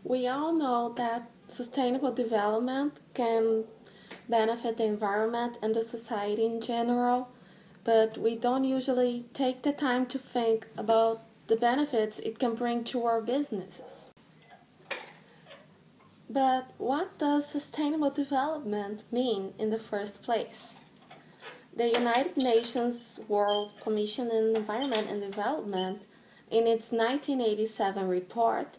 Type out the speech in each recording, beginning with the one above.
We all know that sustainable development can benefit the environment and the society in general, but we don't usually take the time to think about the benefits it can bring to our businesses. But what does sustainable development mean in the first place? The United Nations World Commission on Environment and Development, in its 1987 report,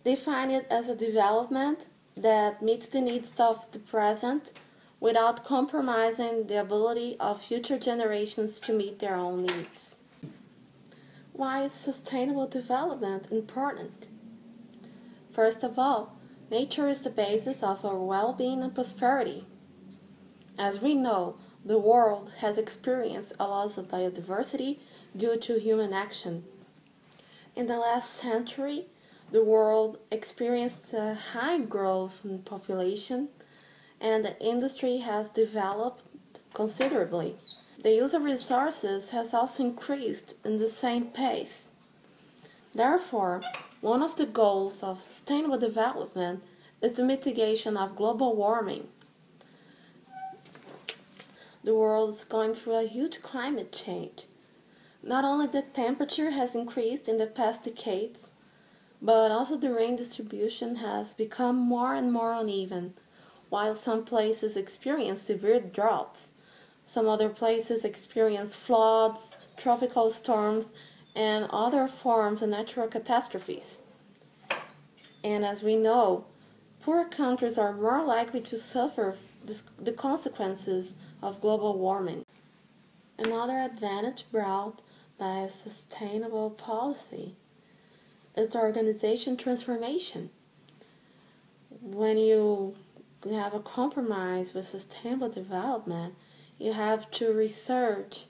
defined it as a development that meets the needs of the present without compromising the ability of future generations to meet their own needs. Why is sustainable development important? First of all, nature is the basis of our well-being and prosperity. As we know, the world has experienced a loss of biodiversity due to human action. In the last century, the world experienced a high growth in population, and the industry has developed considerably. The use of resources has also increased in the same pace. Therefore, one of the goals of sustainable development is the mitigation of global warming. The world is going through a huge climate change. Not only the temperature has increased in the past decades, but also the rain distribution has become more and more uneven. While some places experience severe droughts, some other places experience floods, tropical storms, and other forms of natural catastrophes. And as we know, poor countries are more likely to suffer the consequences of global warming. Another advantage brought by a sustainable policy is the organization transformation. When you have a compromise with sustainable development, you have to research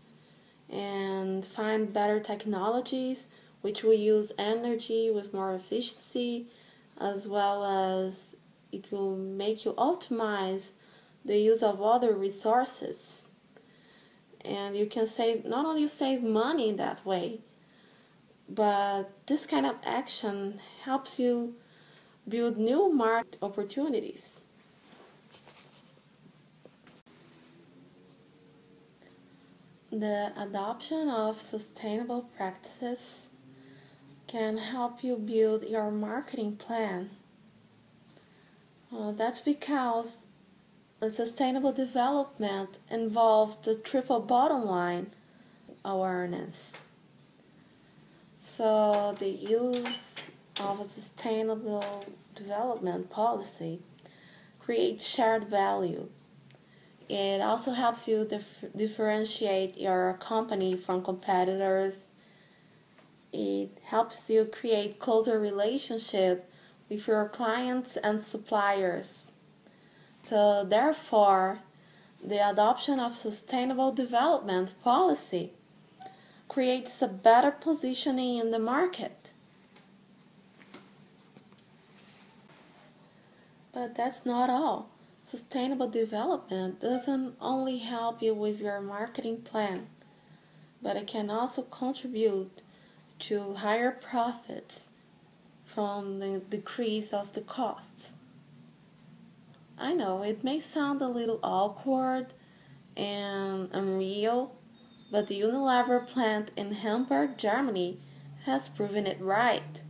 and find better technologies which will use energy with more efficiency, as well as it will make you optimize the use of other resources. And you can not only save money in that way, but this kind of action helps you build new market opportunities. The adoption of sustainable practices can help you build your marketing plan. That's because the sustainable development involves the triple bottom line awareness. So the use of a sustainable development policy creates shared value. It also helps you differentiate your company from competitors. It helps you create closer relationship with your clients and suppliers. So therefore, the adoption of sustainable development policy creates a better positioning in the market. But that's not all. Sustainable development doesn't only help you with your marketing plan, but it can also contribute to higher profits from the decrease of the costs. I know it may sound a little awkward and unreal, but the Unilever plant in Hamburg, Germany has proven it right.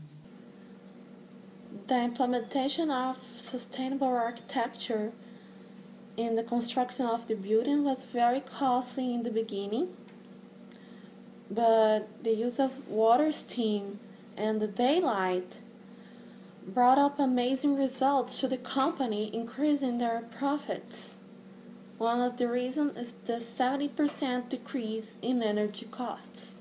The implementation of sustainable architecture in the construction of the building was very costly in the beginning, but the use of water, steam, and the daylight brought up amazing results to the company, increasing their profits. One of the reasons is the 70% decrease in energy costs.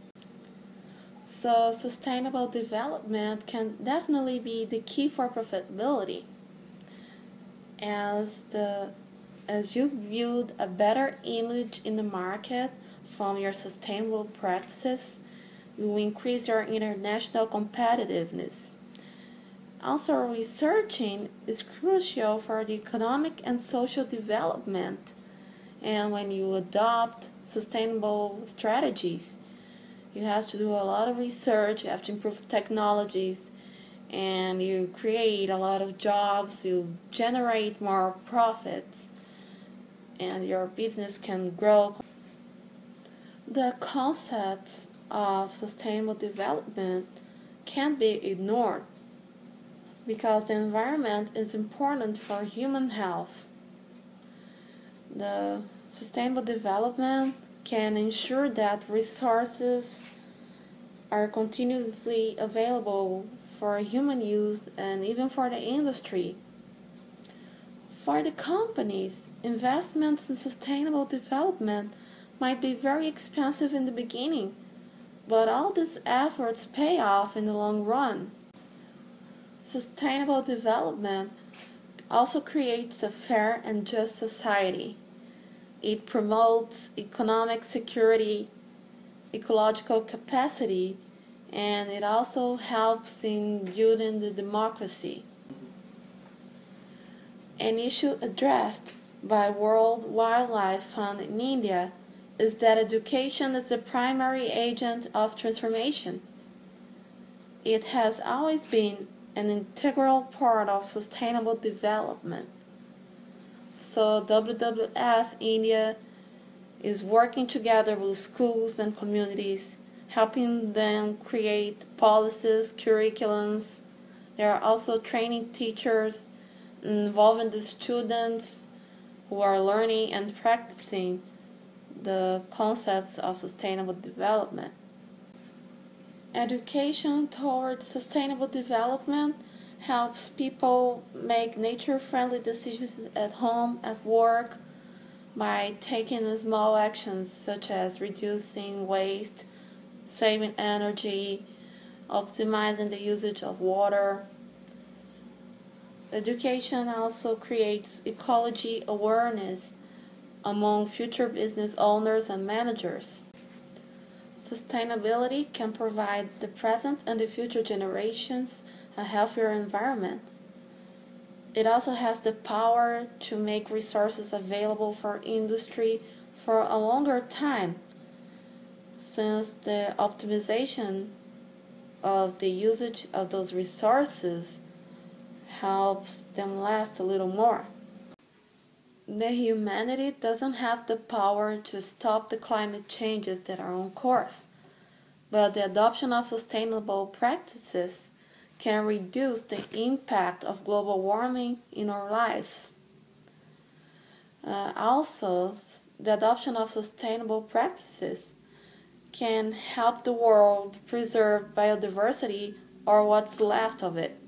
So sustainable development can definitely be the key for profitability. As you build a better image in the market from your sustainable practices, you will increase your international competitiveness. Also, researching is crucial for the economic and social development. And when you adopt sustainable strategies, you have to do a lot of research, you have to improve technologies, and you create a lot of jobs, you generate more profits, and your business can grow. The concepts of sustainable development can't be ignored because the environment is important for human health. The sustainable development can ensure that resources are continuously available for human use and even for the industry. For the companies, investments in sustainable development might be very expensive in the beginning, but all these efforts pay off in the long run. Sustainable development also creates a fair and just society. It promotes economic security, ecological capacity, and it also helps in building the democracy. An issue addressed by World Wildlife Fund in India is that education is the primary agent of transformation. It has always been an integral part of sustainable development. So WWF India is working together with schools and communities, helping them create policies, curriculums. They are also training teachers, involving the students who are learning and practicing the concepts of sustainable development. Education towards sustainable development helps people make nature-friendly decisions at home, at work, by taking small actions such as reducing waste, saving energy, optimizing the usage of water. Education also creates ecology awareness among future business owners and managers. Sustainability can provide the present and the future generations a healthier environment. It also has the power to make resources available for industry for a longer time, since the optimization of the usage of those resources helps them last a little more. The humanity doesn't have the power to stop the climate changes that are on course, but the adoption of sustainable practices can reduce the impact of global warming in our lives. Also, the adoption of sustainable practices can help the world preserve biodiversity or what's left of it.